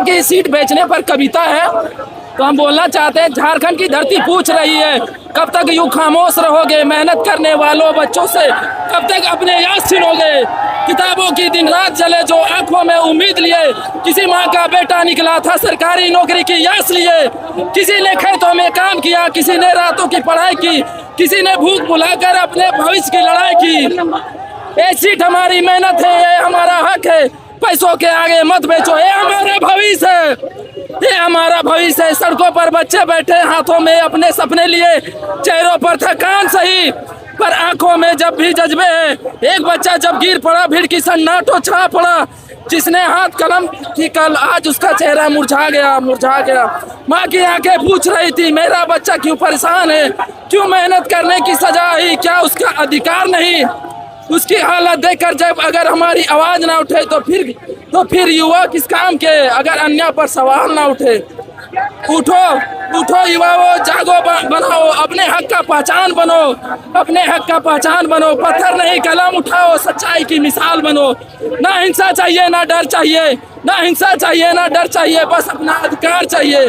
झारखंड की सीट बेचने पर कविता है। तो हम बोलना चाहते हैं, झारखंड की धरती पूछ रही है, कब तक यूं खामोश रहोगे मेहनत करने वालों बच्चों से, कब तक अपने याद छीनोगे। किताबों की दिन रात जले जो आंखों में उम्मीद लिए, किसी माँ का बेटा निकला था सरकारी नौकरी की यास लिए। किसी ने खेतों में काम किया, किसी ने रातों की पढ़ाई की, किसी ने भूख बुलाकर अपने भविष्य की लड़ाई की। ये सीट हमारी मेहनत है, ये हमारा हक है, पैसों के आगे मत बेचो, ये हमारा भविष्य है, ये हमारा भविष्य है। सड़कों पर बच्चे बैठे हाथों में अपने सपने लिए, चेहरों पर थकान सही पर आंखों में जब भी जज्बे है। एक बच्चा जब गिर पड़ा भीड़ की सन्नाटो छा पड़ा, जिसने हाथ कलम थी कल आज उसका चेहरा मुरझा गया, मुरझा गया। माँ की आंखें पूछ रही थी मेरा बच्चा क्यों परेशान है, क्यों मेहनत करने की सजा ही, क्या उसका अधिकार नहीं। उसकी हालत देखकर जब अगर हमारी आवाज ना उठे तो फिर युवा किस काम के, अगर अन्य पर सवाल ना उठे। उठो उठो युवाओं, जागो बनाओ, अपने हक का पहचान बनो, अपने हक का पहचान बनो। पत्थर नहीं कलम उठाओ, सच्चाई की मिसाल बनो। ना हिंसा चाहिए ना डर चाहिए, ना हिंसा चाहिए ना डर चाहिए, बस अपना अधिकार चाहिए,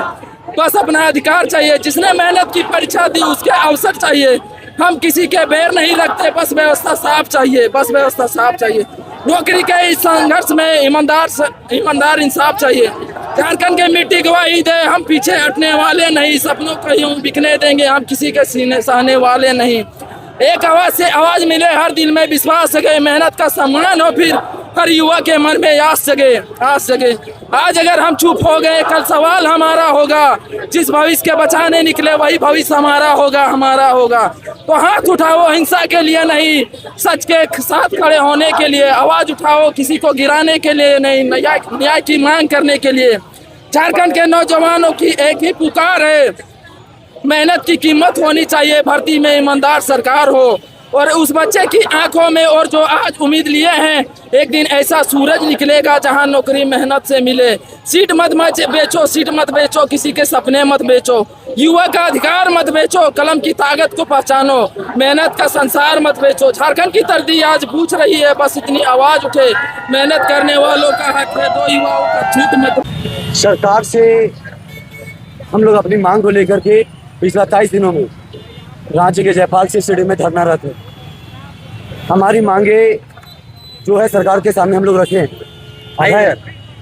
बस अपना अधिकार चाहिए। जिसने मेहनत की परीक्षा दी उसके अवसर चाहिए। हम किसी के बैर नहीं रखते, बस व्यवस्था साफ चाहिए, बस व्यवस्था साफ चाहिए। नौकरी के इस संघर्ष में ईमानदार इंसाफ चाहिए। झारखंड की मिट्टी गवाही दे, हम पीछे हटने वाले नहीं, सपनों को यूं बिकने देंगे, हम किसी के सीने सहने वाले नहीं। एक आवाज से आवाज मिले, हर दिल में विश्वास जगे, मेहनत का सम्मान हो फिर हर युवा के मन में आस जगे, आस जगे। आज अगर हम चुप हो गए कल सवाल हमारा होगा, जिस भविष्य के बचाने निकले वही भविष्य हमारा होगा, हमारा होगा। तो हाथ उठाओ हिंसा के लिए नहीं, सच के साथ खड़े होने के लिए। आवाज उठाओ किसी को गिराने के लिए नहीं, न्याय की मांग करने के लिए। झारखंड के नौजवानों की एक ही पुकार है, मेहनत की कीमत होनी चाहिए, भर्ती में ईमानदार सरकार हो। और उस बच्चे की आंखों में और जो आज उम्मीद लिए हैं, एक दिन ऐसा सूरज निकलेगा जहां नौकरी मेहनत से मिले। सीट मत बेचो, सीट मत बेचो, किसी के सपने मत बेचो, युवा का अधिकार मत बेचो, कलम की ताकत को पहचानो, मेहनत का संसार मत बेचो। झारखंड की धरती आज पूछ रही है, बस इतनी आवाज उठे, मेहनत करने वालों का हक है, दो युवाओं का झूठ मत। सरकार से हम लोग अपनी मांग को लेकर के पिछला 23 दिनों में रांची के जयपाल सिंह स्टेडियम में धरना रहते हैं। हमारी मांगे जो है सरकार के सामने हम लोग रखे हैं।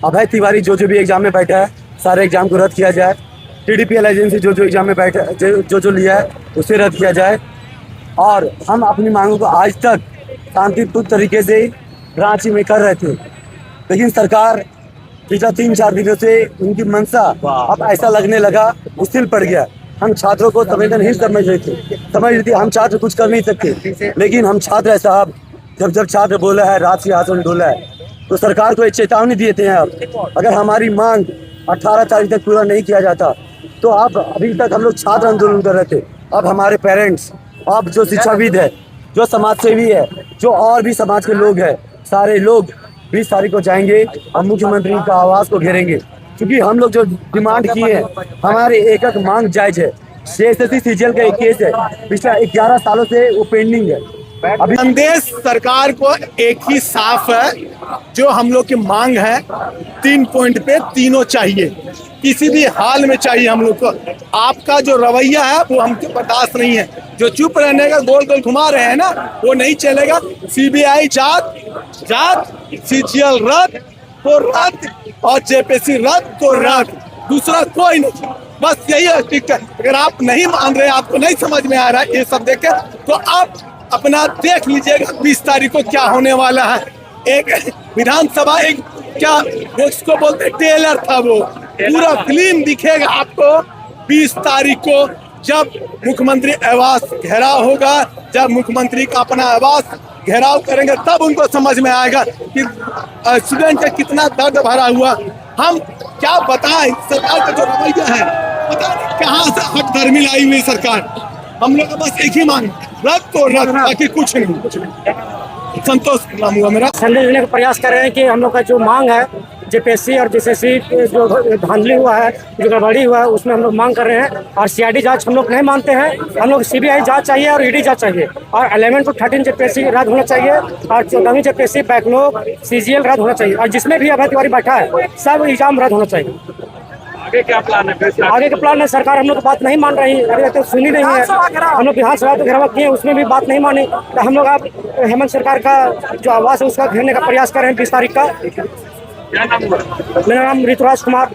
अभय तिवारी जो भी एग्जाम में बैठा है, सारे एग्जाम को रद्द किया जाए। TDPL एजेंसी जो एग्जाम में बैठा जो लिया है उसे रद्द किया जाए। और हम अपनी मांगों को आज तक शांतिपूर्ण तरीके से रांची में कर रहे थे, लेकिन सरकार पिछला 3-4 दिनों से उनकी मंशा अब ऐसा लगने लगा स्थिर पड़ गया। हम छात्रों को संवेदनहीन समझ रहे थे, हम छात्र कुछ कर नहीं सकते, लेकिन हम छात्र है साहब। जब छात्र बोला है, रात सिंहासन डोला है, तो सरकार को एक चेतावनी दिए थे। अब अगर हमारी मांग 18 तारीख तक पूरा नहीं किया जाता तो अब अभी तक हम लोग छात्र आंदोलन कर रहे थे। अब हमारे पेरेंट्स, अब जो शिक्षाविद है, जो समाज सेवी है, जो और भी समाज के लोग हैं, सारे लोग 20 तारीख को जाएंगे और मुख्यमंत्री का आवास को घेरेंगे। क्योंकि हम लोग जो डिमांड किए हैं, हमारे एक एक मांग जायज है। CSSC CGL का एक केस है, पिछला 11 सालों से वो पेंडिंग है। अभी संदेश सरकार को एक ही साफ है, जो हम लोग की मांग है 3 पॉइंट पे तीनों चाहिए, किसी भी हाल में चाहिए हम लोग को। आपका जो रवैया है वो हमको बर्दाश्त नहीं है, जो चुप रहने का गोल गोल घुमा रहे हैं ना, वो नहीं चलेगा। CBI जात, CGL रद्द तो रद्द, और JPSC रद्द तो रद्द, दूसरा कोई नहीं। बस यही है, ठीक है। अगर आप नहीं मान रहे, आपको नहीं समझ में आ रहा है ये सब देख के, तो आप अपना देख लीजिएगा 20 तारीख को क्या होने वाला है। एक विधानसभा, एक क्या उसको बोलते टेलर था, वो पूरा फिल्म दिखेगा आपको 20 तारीख को, जब मुख्यमंत्री आवास घेराव होगा, जब मुख्यमंत्री का अपना आवास घेराव करेंगे, तब उनको समझ में आएगा कि स्टूडेंट का कितना दर्द भरा हुआ। हम क्या बताएं, सरकार का जो रवैया है, पता नहीं कहाँ से हक धर्मी लाई हुई सरकार। हम लोग बस एक ही मांग, रद्द तो रद्द, बाकी कुछ नहीं। संतोष नाम हुआ मेरा। संदेश देने का प्रयास कर रहे हैं कि हम लोग का जो मांग है जेपीएससी और जेएसएससी जो धांधली हुआ है, जो गड़बड़ी हुआ है, उसमें हम लोग मांग कर रहे हैं। और सीआईडी जांच हम लोग नहीं मानते हैं, हम लोग सीबीआई जांच चाहिए और ईडी जांच चाहिए। और 11 to 13 जेपीएससी रद्द होना चाहिए और 14वीं जेपीएससी बैकलॉग सीजीएल रद्द होना चाहिए। और जिसमें भी अभय तिवारी बैठा है सब एग्जाम रद्द होना चाहिए। आगे क्या प्लान है फिर? आगे का प्लान है, सरकार हम लोग की बात नहीं मान रही है, अभी तो सुनी नहीं है। हम लोग विधानसभा तो घेराव किए, उसमें भी बात नहीं मानी। तो हम लोग अब हेमंत सरकार का जो आवाज़ है उसका घेरने का प्रयास कर रहे हैं 20 तारीख का। क्या नाम हुआ? मेरा नाम ऋतुराज कुमार।